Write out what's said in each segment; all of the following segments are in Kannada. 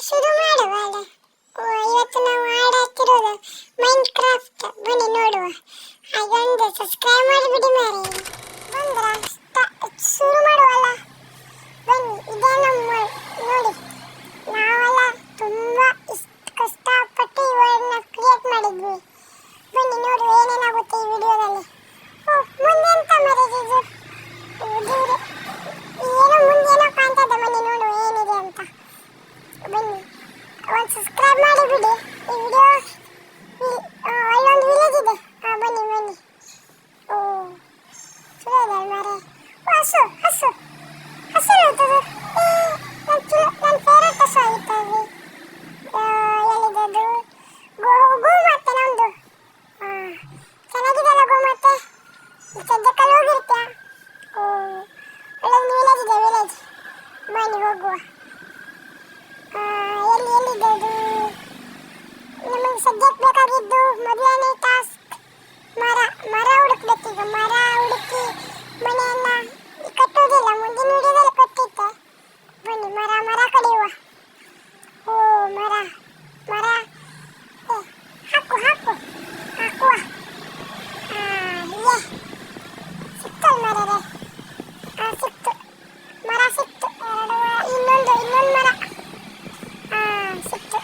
ಶುರು ಮಾಡುವ ಅಲ್ಲ. ಇವತ್ತು ನಾವು ಆಡತ್ತಿರೋದು ಮೈನ್ ಕ್ರಾಫ್ಟ್. ಬನ್ನಿ ನೋಡುವ. ಹಾಗೊಂದು ಸಬ್ಸ್ಕ್ರೈಬ್ ಮಾಡಿಬಿಡಿ ಮಾರೆ. ಬಂದ್ರ ಶುರು ಮಾಡುವಲ್ಲ. ಬನ್ನಿ, ಇದೇ ನಮ್ಮ ನೋಡಿ, ನಾವೆಲ್ಲ ತುಂಬಾ ಇಷ್ಟು ಕಷ್ಟಪಟ್ಟು ಇವನ್ನ ಕ್ರಿಯೇಟ್ ಮಾಡಿದ್ವಿ. ಬನ್ನಿ ನೋಡುವ ಏನೇನಾಗುತ್ತೆ ಈ ವಿಡಿಯೋದಲ್ಲಿ. ಮುಂದೆ ಎಂತ ಮರೆದಿದ್ದು ಏನೋ ಮುಂದೇನೋ ಕಾಣ್ತದೆ. ಬನ್ನಿ ನೋಡುವ ಏನಿದೆ ಅಂತ. ಬನ್ನಿ, ಒಂದು ಸಬ್ಸ್ಕ್ರೈಬ್ ಮಾಡಿಬಿಡಿ. ಈ ವಿಡಿಯೋ ಅಲ್ಲೊಂದು ವಿಲೇಜ್ ಇದೆ. ಬನ್ನಿ ಬನ್ನಿ. ಓ ಸುರೇದಲ್ ಮಾರೆ. ಹಸು ಹಸು ಹಸು ಇರ್ತದೆ. ನನ್ನ ಫೇವ್ರೆಟ್ ಹಸು ಆಗಿತ್ತು ಅಲ್ಲಿ. ಎಲ್ಲಿದೆ ಅದು? ಗೋಮಾತೆ ನಮ್ಮದು. ಚೆನ್ನಾಗಿದೆಲ್ಲ ಗೋಮಾತೆ. ಸದ್ಯಕ್ಕಲ್ಲಿ ಹೋಗಿರ್ತೀಯ? ಓ ಅಲ್ಲೊಂದು ವಿಲೇಜ್ ಇದೆ, ವಿಲೇಜ್. ಬನ್ನಿ ಹೋಗುವ. ಎಲ್ಲಿದೆ ಅದು? ನಮಗೆ ಸದ್ಯಕ್ಕೆ ಬೇಕಾಗಿದ್ದು ಮೊದಲನೇ ಟಾಸ್ಕ್ ಮರ ಹುಡುಕ್ಬೇಕೀಗ. ಮರ ಹುಡುಕಿ ಮನೆಯನ್ನ ಕಟ್ಟೋದಿಲ್ಲ, ಮುಂದಿನ ವಿಡಿಯೋದಲ್ಲಿ ಕಟ್ಟಿದ್ದೆ. ಬನ್ನಿ ಮರ ಕಡಿಯುವ. ಓ ಮರ ಹಾಕುವ. ಸಿಕ್ತಲ್ ಮರರೆ. ಸಿಕ್ತು, ಮರ ಸಿಕ್ತು. ಇನ್ನೊಂದು ಮರ ಸಿಕ್ತು.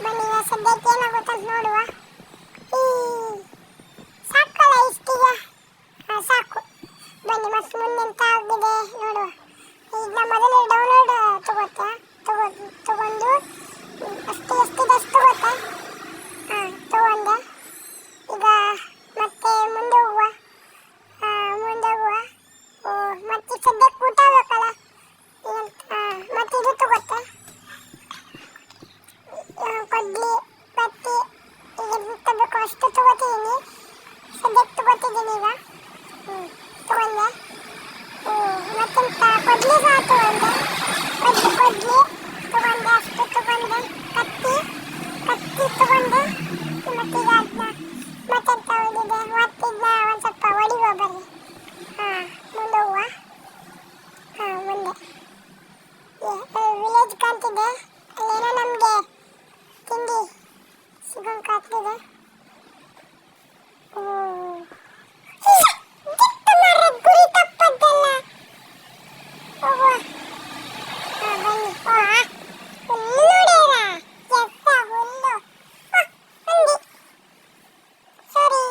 ಬನ್ನಿ ಸದ್ಯಕ್ಕೆ ಏನಾಗುತ್ತಂತ ನೋಡುವ. ಸಾಕಲ್ಲ ಇಷ್ಟೀಗ? ಸಾಕು. ಬನ್ನಿ ಮತ್ತೆ ಮುಂದೆಂತ ಆಗಿದೆ ನೋಡುವ. ಈಗ ಮೊದಲು ಡೌನ್ಲೋಡ್ ತಗೊಂಡು ಎಷ್ಟಿದೆ ಅಷ್ಟು ತಗೊಂಡೆ. ಈಗ ಮತ್ತೆ ಮುಂದೆ ಹೋಗುವ. ಮತ್ತೆ ಸದ್ಯಕ್ಕೆ ಊಟ ಆಗಬೇಕಲ್ಲ. ಮತ್ತೆ ಇದು ತಗೋತೆ. ಕೊಡ್ಲಿ ಪಟ್ಟಿ ಈಗ ತಗೋಬೇಕು ಅಷ್ಟು ತಗೋತಿದ್ದೀನಿ. ಸದ್ಯಕ್ಕೆ ತಗೋತಿದ್ದೀನಿ ಈಗ. ತಗೊಂಡೆ. ಮತ್ತೆಂತ ಕೊಡ್ಲಿ ಸಹ ತಗೊಂಡೆ. ಕೊಡ್ಲಿ ತಗೊಂಡೆ, ಅಷ್ಟು ತಗೊಂಡೆ. ಕತ್ತಿ ತಗೊಂಡೆ. ಮತ್ತೀಗ ಅದನ್ನ ಮತ್ತೆಂತ ಉಳಿದಿದೆ. ಮತ್ತಿದ್ನ ಒಂದು ಸ್ವಲ್ಪ ಹೊಡಿಯುವ. ಬರ್ರಿ. ಮುಂದೆ ಹೋಗುವ. ಮುಂದೆ ವಿಲೇಜ್ ಕಾಣ್ತಿದೆ. ಅಲ್ಲೇನೋ ನಮಗೆ ತಿಂಡಿ ಸಿಗೋಂಗೆ ಆಗ್ತಿದೆ. ಗುರಿ ತಪ್ಪದ್ದಲ್ಲ. ಹೋಗುವ. ಬನ್ನಿ. ಹುಲ್ಲು ನೋಡ್ಯಾರ. ಎತ್ತ ಹುಲ್ಲು. ಸರಿ,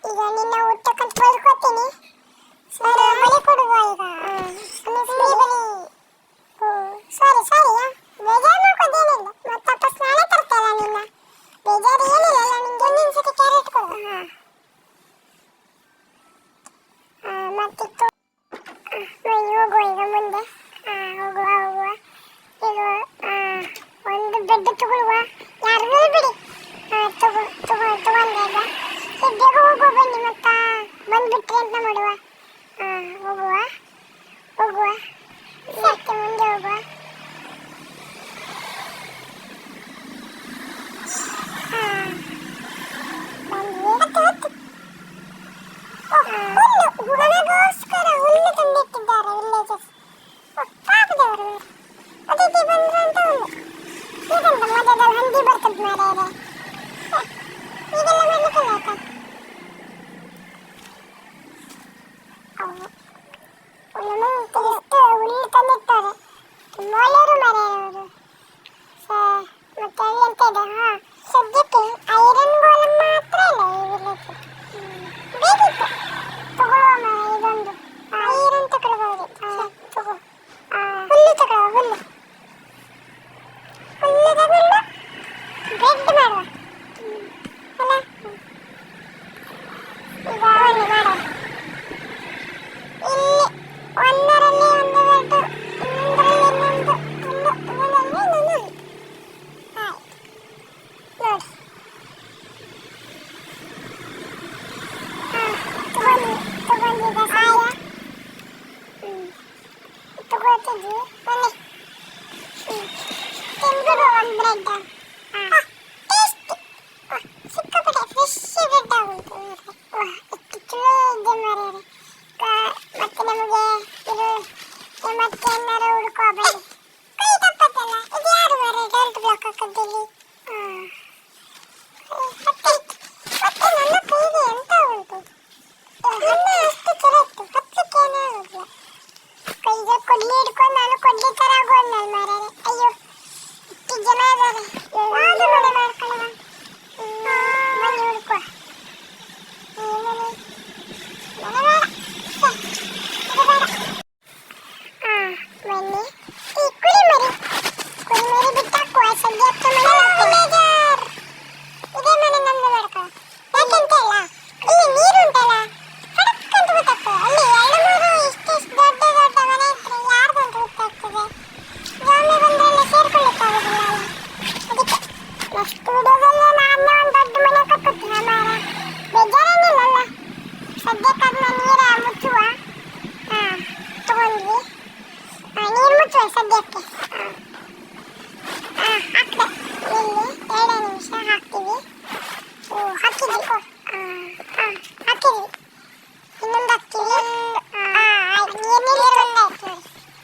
ಈಗ ನಿನ್ನ ಊಟಕ್ಕಂತ ಬಳ್ಕೊತೀನಿ. ಸರಿ, ಬಳಿ ಕೊಡುವ ಈಗ. ಸರಿ ಬೇಜಾರು ಮಾಡ್ಕೋದೇನಿಲ್ಲ. ಮತ್ತಪ್ಪ ಸ್ನಾನ ತರ್ತಲ್ಲ ನಿನ್ನ. ಬೇಜಾರು ಏನಿಲ್ಲ. ನಿಂಗೆ ಒಂದೊಂದು ಸತಿ ಕ್ಯಾರೆಟ್ ಕೊಡು. ಮತ್ತಿತ್ತು. ಹೋಗುವ ಈಗ ಮುಂದೆ. ಹೋಗುವ. ಈಗ ಒಂದು ಬೆಡ್ ತಗೊಳ್ಳುವ. ಯಾರು ಹೇಳ್ಬಿಡಿ. ತಗೊಂಡೆ ಈಗ. ಬೇಗ ಹೋಗುವ. ಬನ್ನಿ, ಮತ್ತ ಬಂದ್ಬಿಟ್ರಿ ಅಂತ ಮಾಡುವ. ಹೋಗುವ. ಮತ್ತೆ ಮುಂದೆ ಹೋಗುವ. ನನಗೋಸ್ಕರ ಹುಲ್ಲು ತಂದಿಟ್ಟಿದ್ದಾರೆ ವಿಲೇಜಸ್. ಪಾಪದವರು ಅತಿಥಿ ಬಂದ್ರು ಅಂತ ಹುಲ್ಲು. ಈಗಂತ ಮಧ್ಯದಲ್ಲಿ ಹಂದಿ ಬರ್ತದೆ ಮಾರ್ಯಾರೆ. ಈಗೆಲ್ಲ ಮಾಡ್ಲಿಕ್ಕಲ್ಲ ಆಯ್ತಾ? ಎಷ್ಟು ಹುಲ್ಲು ತಂದಿರ್ತಾರೆ. ತುಂಬ ಒಳ್ಳೆಯವರು ಮಾರ್ಯಾರವರು. ಮತ್ತೆ ಎಂತ ಇದೆ? ಸದ್ಯಕ್ಕೆ ಐರನ್ ಗೋಲಮ್ ಮಾತ್ರ ಇಲ್ಲ ಈ ವಿಲೇಜ್. ಬೇಕಿತ್ತು ತಗೊಳ್ಳುವ ಮಾರ. ಇದೊಂದು ಐರನ್ ತಗೊಳ್ಬಹುದು. ತಗೋ. ಹುಲ್ಲು ತಗೊಳ್ಳುವ. ಹುಲ್ಲು ತಗೊಂಡು ಬ್ರೆಡ್ ಮಾಡುವ ಅಲ್ಲ. ಈಗ ಬನ್ನಿ ಮಾಡುವ. ಇಲ್ಲಿ ಒಂದರಲ್ಲಿ ಒಂದು ಬ್ರೆಡ್, ಇನ್ನೊಂದರಲ್ಲಿ ಇನ್ನೊಂದು. ತಗೊಂಡಿದ್ದ ಸಾಯ ತಗೋತಿದ್ವಿ. ಬನ್ನಿ ತಿಂದುಡು ಒಂದು ಬ್ರೆಡ್. ಟೇಸ್ಟ್ ಸಿಕ್ಕಾಪಟ್ಟೆ ಫ್ರೆಶ್ ಬ್ರೆಡ್ ಆಗುತ್ತೆ. ಎಷ್ಟು ಚಲೋ ಇದೆ ಮಾರ್ಯಾರೆ. ಮತ್ತೆ ನಮಗೆ ಇದು ಮತ್ತೆ ಏನಾರು ಹುಡುಕುವ. ಬನ್ನಿ. ಕೈ ಹಿಡ್ಕೊಂಡು ನಾನು ಕೊಡ್ಲಿ ತರ ಆಗೋಲ್ಲ ಮಾರೇ. ಅಯ್ಯೋ ಇಷ್ಟು ಜನ ಇದ್ದಾರೆ, ಯಾವುದು ಮನೆ ಮಾಡ್ಕೊಳ್ಳೋಣ. ಬನ್ನಿ ಹುಡುಕುವ. ಮನೆ ಬೇಡ, ಇದು ಬೇಡ. ಬನ್ನಿ ಈ ಕುರಿಮರಿ ಬಿಟ್ಟಾಕುವ. ಸದ್ಯಕ್ಕೆ ಮನೆ ಇದೇ ಮನೆ ನಮ್ದು ಮಾಡ್ಕೊ. ಯಾಕೆಂತ ಇಲ್ಲ, ಇಲ್ಲಿ ನೀರು ಉಂಟಲ್ಲ, ಫಡಕ್ಕಂತ ಗೊತ್ತಾಗ್ತದೆ. ಅಲ್ಲಿ ಎರಡು ಮೂರು ಇಷ್ಟಿಷ್ಟು ದೊಡ್ಡ ದೊಡ್ಡ ಮನೆ ಇದ್ರೆ ಯಾರ್ದಂತ ಗೊತ್ತಾಗ್ತದೆ. ಒಮ್ಮೆ ಬಂದ್ರೆಲ್ಲ ಸೇರ್ಕೊಳ್ಳಿಕ್ಕಾಗೋದಿಲ್ಲ ಅಲ್ಲ. ಅದಕ್ಕೆ ನೆಕ್ಸ್ಟ್ ವಿಡಿಯೋದಲ್ಲಿ ನಾನು ಒಂದು ದೊಡ್ಡ ಮನೆ ಕಟ್ಟುತ್ತೀನಿ ಮಾರ. ಬೇಜಾರೇನಿಲ್ಲಲ್ಲ. ಸದ್ಯಕ್ಕೆ ಅದನ್ನ ನೀರ ಮುಚ್ಚುವ. ತಗೊಂಡ್ವಿ, ನೀರು ಮುಚ್ಚುವ ಸದ್ಯಕ್ಕೆ. ಹಾಕ್ದೆ ಇಲ್ಲಿ 2 ನಿಮಿಷ ಹಾಕ್ತೀವಿ. ಹಾಕಿದ್ವಿ, ಹಾಕಿದ್ವಿ. ಇನ್ನೊಂದು ಹಾಕ್ತೀವಿ.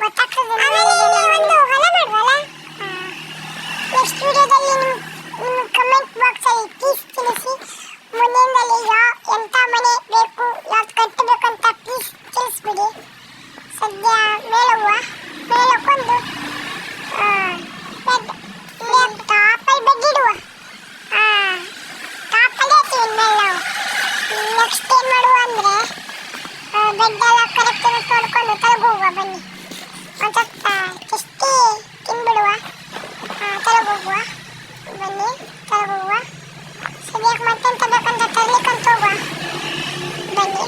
ಗೊತ್ತಾಗ್ತದೆ. ಒಂದು ಹೊಲ ಮಾಡುವಲ್ಲ. ನೆಕ್ಸ್ಟ್ ವಿಡಿಯೋದಲ್ಲಿ ನಿಮ್ಮ ಕಮೆಂಟ್ ಬಾಕ್ಸಲ್ಲಿ ಪ್ಲೀಸ್ ತಿಳಿಸಿ. ಮುಂದಿನಲ್ಲಿ ಎಂಥ ಮನೆ ಬೇಕು, ಯಾವ್ದು ಕಟ್ಟಬೇಕಂತ ಪ್ಲೀಸ್ ತಿಳಿಸ್ಬಿಡಿ. ಸದ್ಯ ಮೇಲಕ್ಕೊಂದು ಟಾಪಲ್ಲಿ ಬೆಡ್ ಇಡುವ. ಟಾಪಲ್ಲಿ ಹಾಕ್ತೀವಿ ಮೇಲೆ ನಾವು. ನೆಕ್ಸ್ಟ್ ಏನು ಮಾಡುವ ಅಂದರೆ ಬೆಡ್ ಎಲ್ಲ ಕರೆಕ್ಟ್ ನೋಡ್ಕೊಂಡು ತಲಗೋಗುವ. ಬನ್ನಿ ಒಂದು ಸ್ವಲ್ಪ ಚೆಸ್ಟಿ ತಿನ್ಬಿಡುವ. ತಲಗೋಗುವ. ಬನ್ನಿ ತಲಗೋಗುವ. ಸದ್ಯಕ್ಕೆ ಮತ್ತೆಂತ ಬೇಕಂತ ತರಲಿಕ್ಕಂತ ಹೋಗುವ. ಬನ್ನಿ.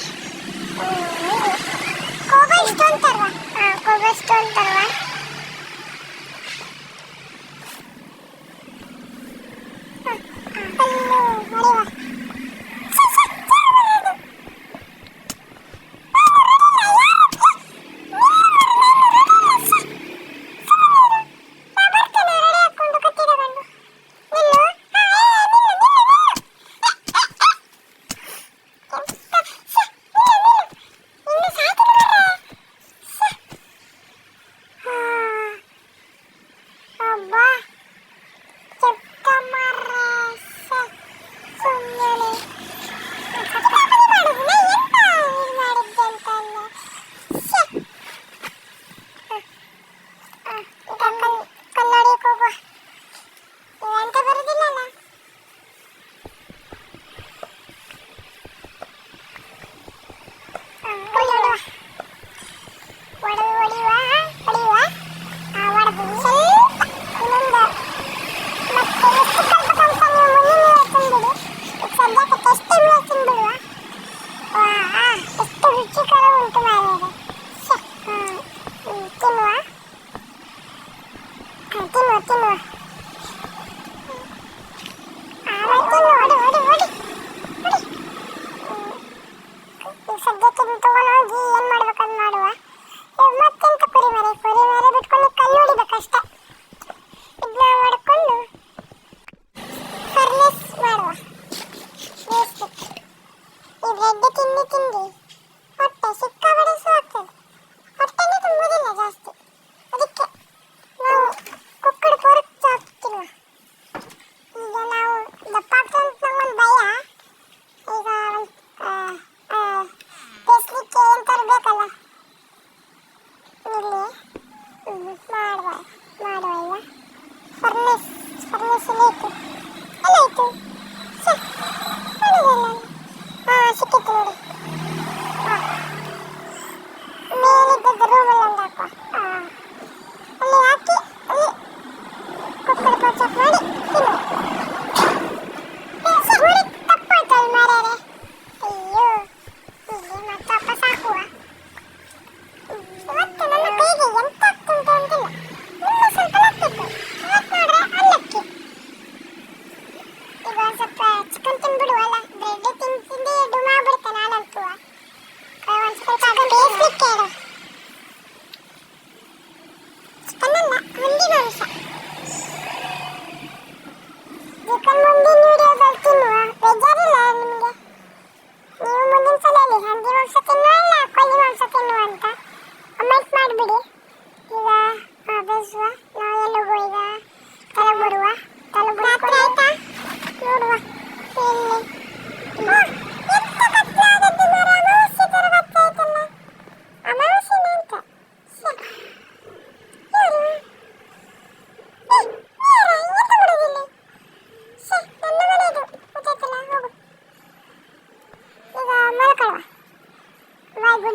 ಕೋಬಲ್ ಸ್ಟೋನ್ ತರುವ. ಕೋಬಲ್ ಸ್ಟೋನ್ ತರುವ.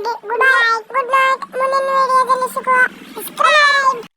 ಗುಡ್ ನೈಟ್ ಮುಂದಿನ ವಿಡಿಯೋದಲ್ಲಿ ಸಿಗುವ. ಸಬ್ಸ್ಕ್ರೈಬ್